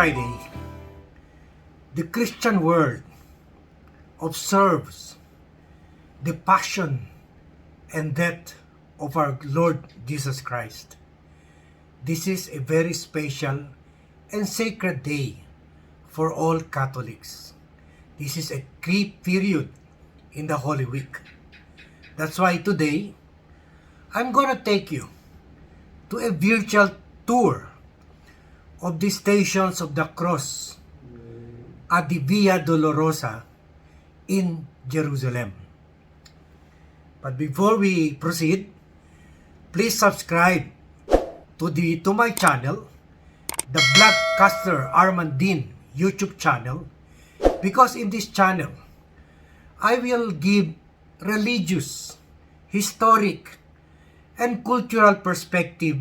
Friday, the Christian world observes the passion and death of our Lord Jesus Christ. This is a very special and sacred day for all Catholics. This is a key period in the Holy Week. That's why today, I'm gonna take you to a virtual tour of the Stations of the Cross at the Via Dolorosa in Jerusalem. But before we proceed, please subscribe to my channel, the Blackcaster Armandine YouTube channel, because in this channel, I will give religious, historic, and cultural perspective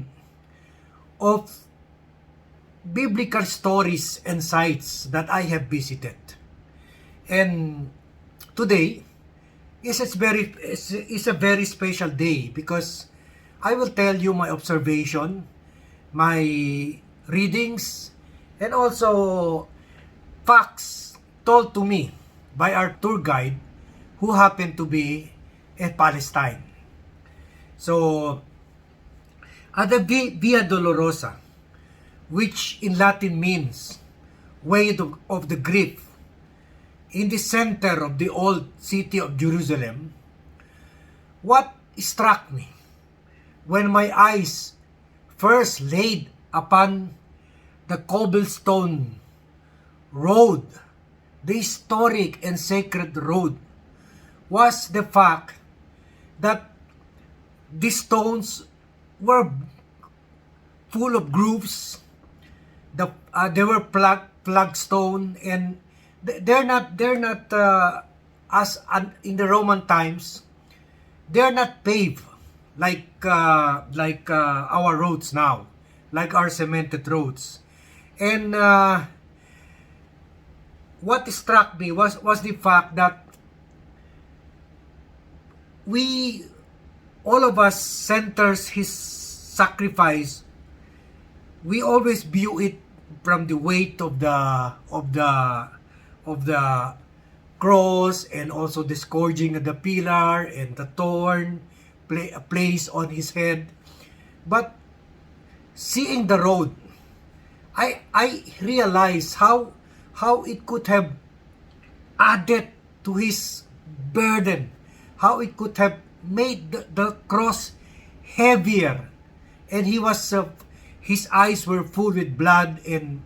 of biblical stories and sites that I have visited. And today is a very special day because I will tell you my observation, my readings, and also facts told to me by our tour guide who happened to be in Palestine. So, at the Via Dolorosa, which in Latin means way of the grief, in the center of the old city of Jerusalem, what struck me when my eyes first laid upon the cobblestone road, the historic and sacred road, was the fact that the stones were full of grooves. They were plugged stone, and they're not as in the Roman times. They're not paved like our roads now, like our cemented roads. And what struck me was the fact that all of us centers his sacrifice. We always view it from the weight of the cross, and also the scourging of the pillar and the thorn placed on his head. But seeing the road, I realized how it could have added to his burden, how it could have made the cross heavier, and his eyes were full with blood, and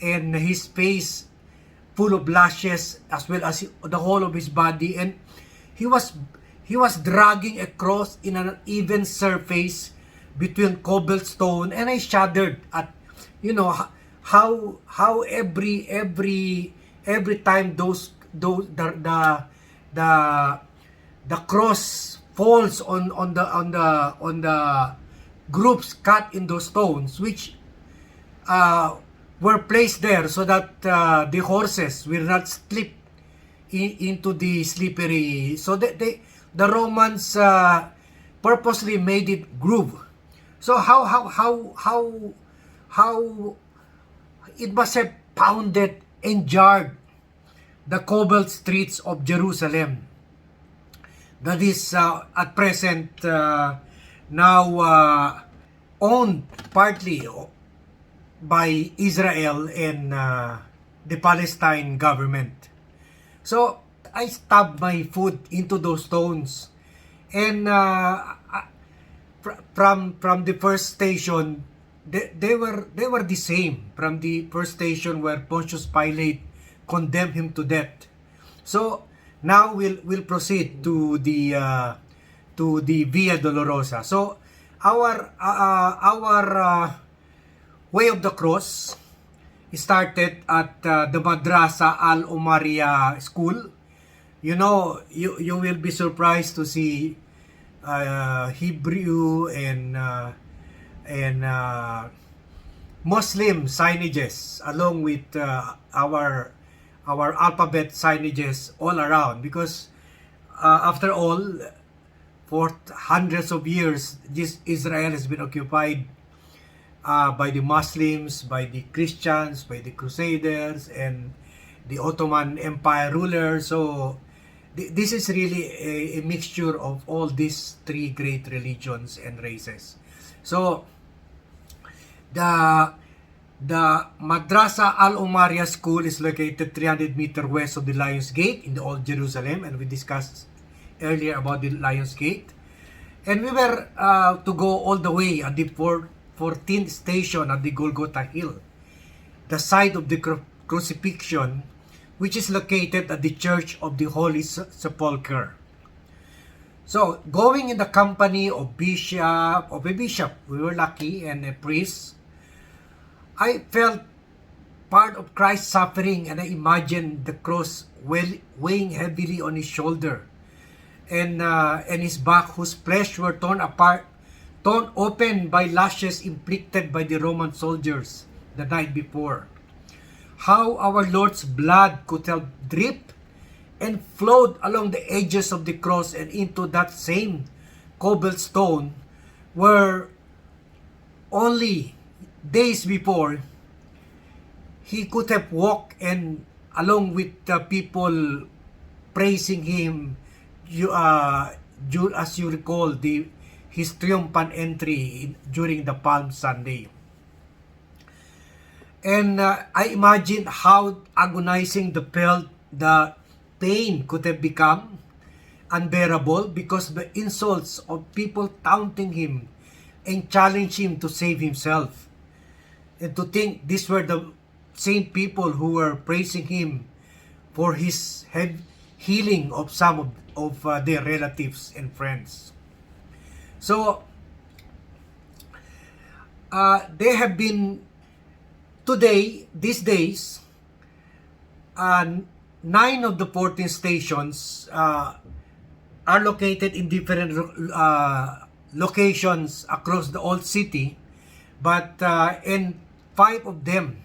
his face full of lashes, as well as the whole of his body, and he was dragging a cross in an even surface between cobblestone, and I shuddered at how every time the cross falls on the groups cut in those stones, which were placed there so that the horses will not slip into the slippery. So the Romans purposely made it groove. So how it must have pounded and jarred the cobbled streets of Jerusalem, that is at present now owned partly by Israel and the Palestine government. So I stabbed my foot into those stones, and from the first station, they were the same from the first station where Pontius Pilate condemned him to death. So now we'll proceed to the Via Dolorosa. So our way of the cross started at the Madrasa Al Umaria School. You will be surprised to see Hebrew and Muslim signages along with our alphabet signages all around, because after all, for hundreds of years, Israel has been occupied by the Muslims, by the Christians, by the Crusaders, and the Ottoman Empire rulers. So this is really a mixture of all these three great religions and races. So the Madrasa Al-Umaria School is located 300 meters west of the Lions Gate in the Old Jerusalem, and we discussed earlier about the Lions Gate. And we were to go all the way at the 14th station at the Golgotha Hill, the site of the crucifixion, which is located at the Church of the Holy Sepulchre. So, going in the company of a bishop, we were lucky, and a priest, I felt part of Christ's suffering, and I imagined the cross weighing heavily on his shoulder, and his back, whose flesh were torn open by lashes inflicted by the Roman soldiers the night before. How our Lord's blood could have dripped and flowed along the edges of the cross and into that same cobblestone where only days before he could have walked, and along with the people praising him, as you recall, his triumphant entry during the Palm Sunday. And I imagine how agonizing the pain could have become unbearable because the insults of people taunting him and challenging him to save himself. And to think these were the same people who were praising him for his healing of some of their relatives and friends. So, they have been these days, 9 of the 14 stations are located in different locations across the old city, but and 5 of them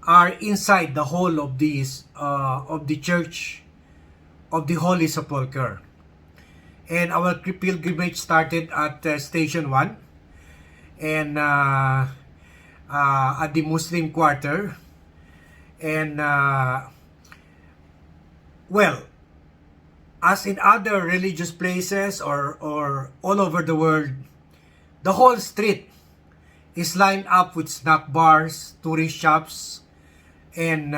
are inside the hall of the Church of the Holy Sepulchre. And our pilgrimage started at Station 1 and at the Muslim Quarter. And well, as in other religious places or all over the world, the whole street is lined up with snack bars, tourist shops, and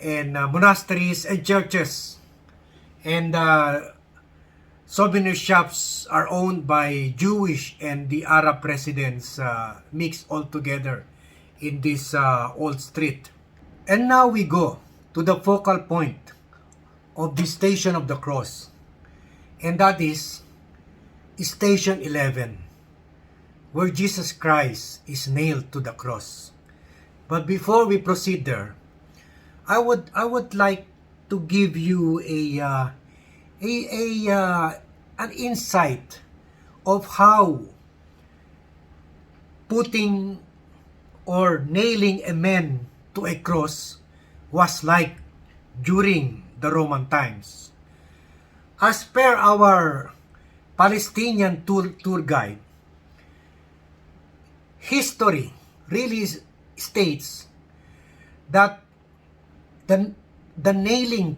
monasteries and churches. And souvenir shops are owned by Jewish and the Arab residents mixed all together in this old street. And now we go to the focal point of the Station of the Cross, and that is Station 11, where Jesus Christ is nailed to the cross. But before we proceed there, I would like to give you an insight of how putting or nailing a man to a cross was like during the Roman times. As per our Palestinian tour guide, history really states that the nailing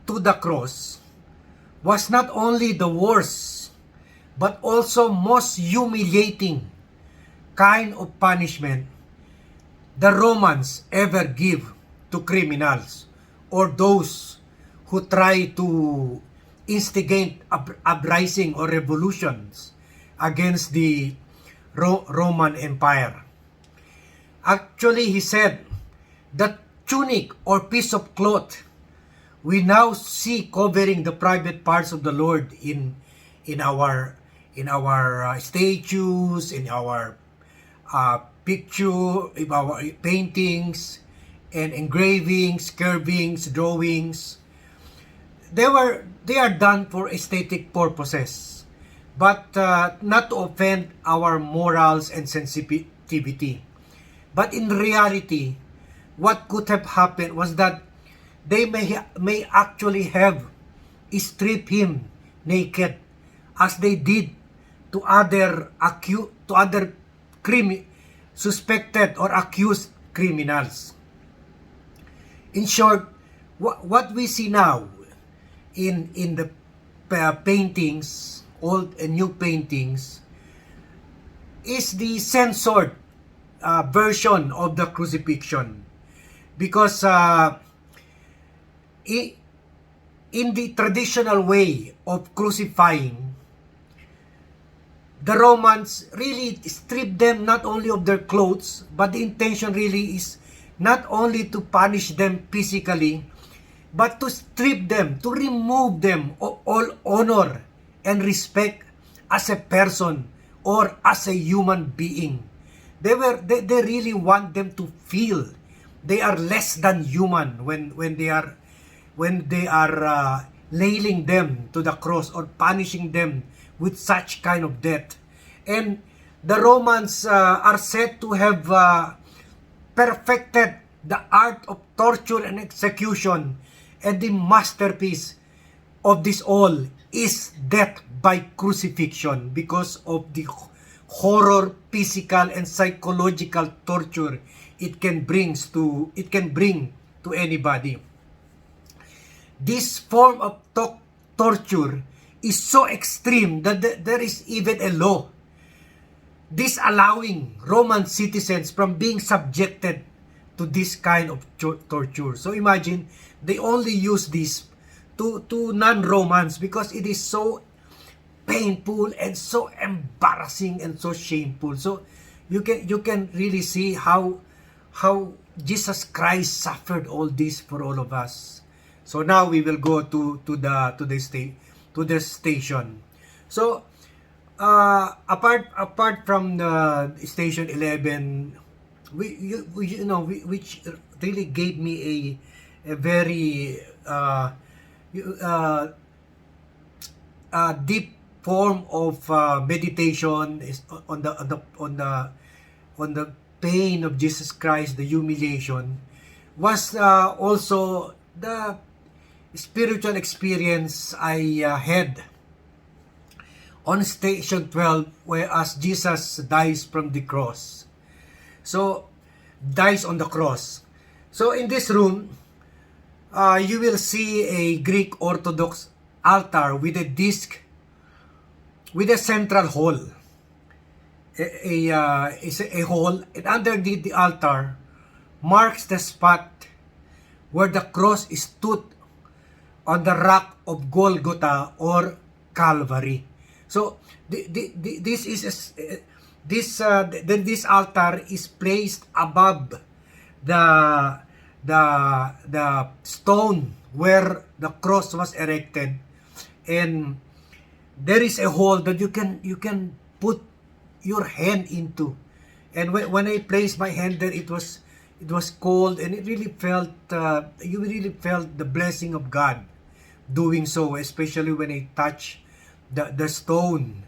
to the cross was not only the worst but also most humiliating kind of punishment the Romans ever give to criminals or those who try to instigate uprising or revolutions against the Roman Empire. Actually, he said that tunic or piece of cloth we now see covering the private parts of the Lord in our statues, in our picture, in our paintings, and engravings, carvings, drawings. They are done for aesthetic purposes, but not to offend our morals and sensitivity. But in reality, what could have happened was that they may actually have stripped him naked, as they did to other suspected or accused criminals. In short, what we see now in the paintings, old and new paintings, is the censored version of the crucifixion, because in the traditional way of crucifying, the Romans really stripped them not only of their clothes, but the intention really is not only to punish them physically, but to strip them, to remove them of all honor and respect as a person or as a human being. They really want them to feel they are less than human when they are nailing them to the cross or punishing them with such kind of death. And the Romans are said to have perfected the art of torture and execution, and the masterpiece of this all is death by crucifixion, because of the horror, physical and psychological torture it can bring to anybody. This form of torture is so extreme that there is even a law disallowing Roman citizens from being subjected to this kind of torture. So imagine, they only use this to non-Romans because it is so painful and so embarrassing and so shameful. So you can really see how Jesus Christ suffered all this for all of us. So now we will go to the station. So apart from the station 11, which really gave me a very deep form of meditation, is on the pain of Jesus Christ, the humiliation, was also the spiritual experience I had on station 12, where as Jesus dies from the cross. So, dies on the cross. So in this room, you will see a Greek Orthodox altar with a disc with a central hole. A hole, and underneath the altar marks the spot where the cross stood on the rock of Golgotha or Calvary. So this altar is placed above the stone where the cross was erected, and there is a hole that you can put your hand into. And when I placed my hand there, it was cold, and it really felt you really felt the blessing of God doing so, especially when I touch the stone.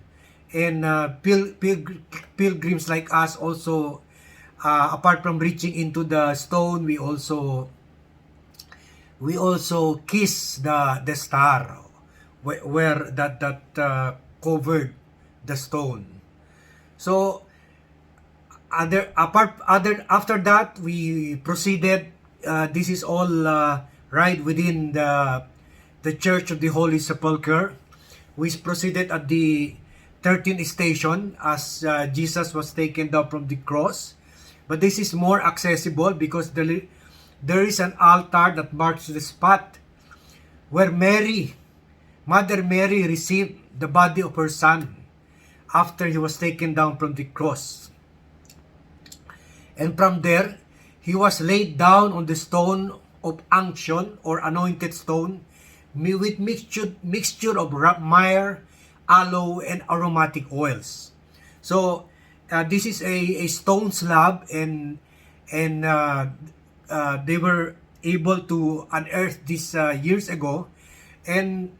And pilgrims like us also, apart from reaching into the stone, we also kiss the star where that covered the stone. So after that, we proceeded. This is all right within the Church of the Holy Sepulchre. We proceeded at the 13th station as Jesus was taken down from the cross. But this is more accessible because there is an altar that marks the spot where Mother Mary received the body of her son after he was taken down from the cross. And from there, he was laid down on the stone of unction or anointed stone with mixture of myrrh, aloe, and aromatic oils. So this is a stone slab, and they were able to unearth this years ago, and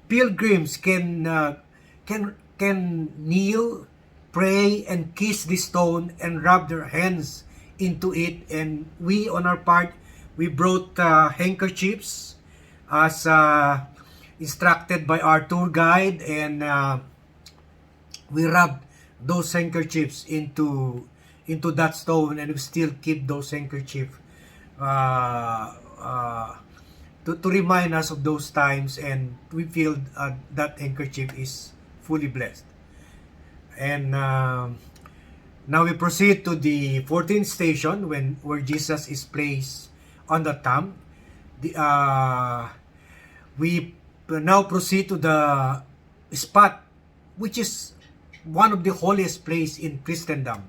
pilgrims can kneel, pray, and kiss the stone and rub their hands into it. And we, on our part, we brought handkerchiefs as instructed by our tour guide, and we rubbed those handkerchiefs into that stone, and we still keep those handkerchiefs uh, uh, to remind us of those times, and we feel that handkerchief is fully blessed. And now we proceed to the 14th station where Jesus is placed on the tomb. We now proceed to the spot which is one of the holiest place in Christendom.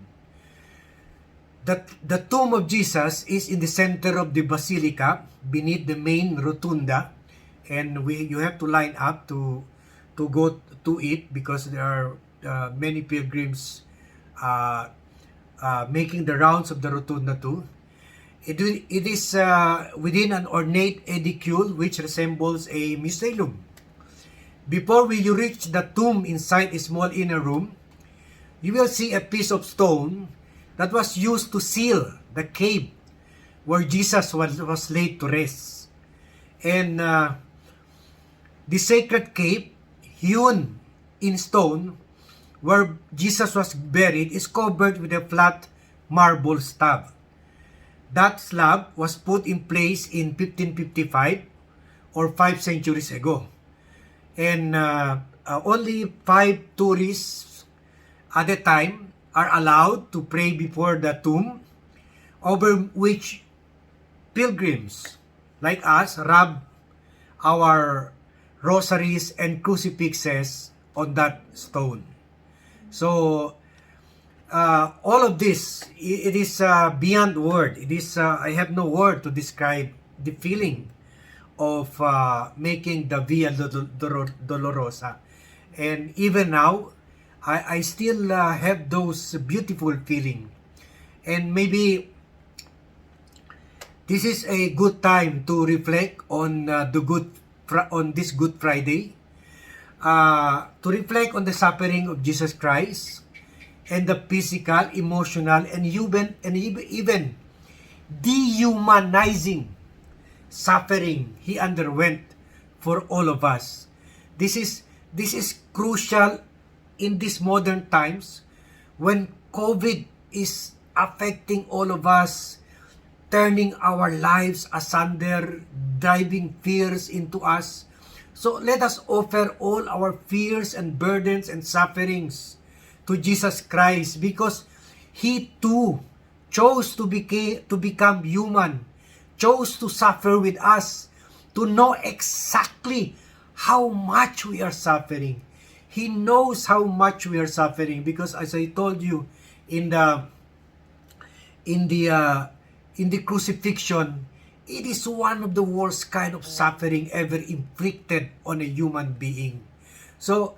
The tomb of Jesus is in the center of the basilica beneath the main rotunda, and you have to line up to go to it because there are many pilgrims making the rounds of the rotunda too. It is within an ornate edicule which resembles a mausoleum. Before you reach the tomb inside a small inner room, you will see a piece of stone that was used to seal the cave where Jesus was laid to rest. And the sacred cave, hewn in stone, where Jesus was buried, is covered with a flat marble slab. That slab was put in place in 1555 or 5 centuries ago. And only 5 tourists at a time are allowed to pray before the tomb, over which pilgrims like us rub our rosaries and crucifixes on that stone. So all of this, it is beyond word. It is I have no word to describe the feeling of making the Via Dolorosa. And even now, I still have those beautiful feeling. And maybe this is a good time to reflect on on this Good Friday, to reflect on the suffering of Jesus Christ and the physical, emotional, and even dehumanizing suffering he underwent for all of us. This is crucial in these modern times when COVID is affecting all of us, turning our lives asunder, driving fears into us. So let us offer all our fears and burdens and sufferings to Jesus Christ, because He too chose to become human, chose to suffer with us, to know exactly how much we are suffering. He knows how much we are suffering, because as I told you in the crucifixion, it is one of the worst kind of suffering ever inflicted on a human being. So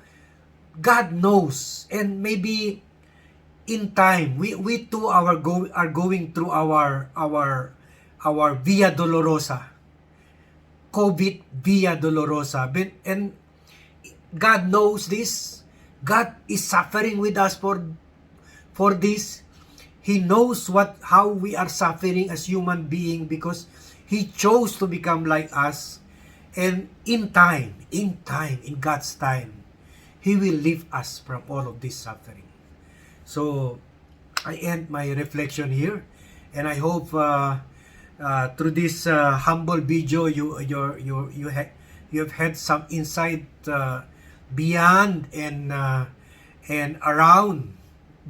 God knows, and maybe in time we too are going through our Via Dolorosa, COVID Via Dolorosa, and God knows this. God is suffering with us for this. He knows how we are suffering as human being, because He chose to become like us. And in God's time, He will lift us from all of this suffering. So I end my reflection here, and I hope through this humble video you have had some insight beyond and around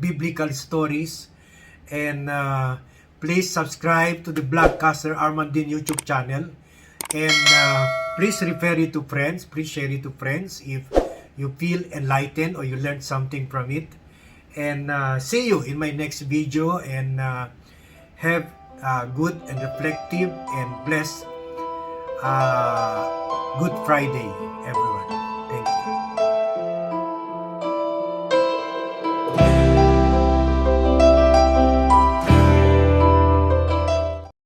biblical stories. And please subscribe to the Blogcaster Armandin YouTube channel, and please refer it to friends. Please share it to friends if you feel enlightened or you learned something from it. And see you in my next video, and have good and reflective and blessed Good Friday.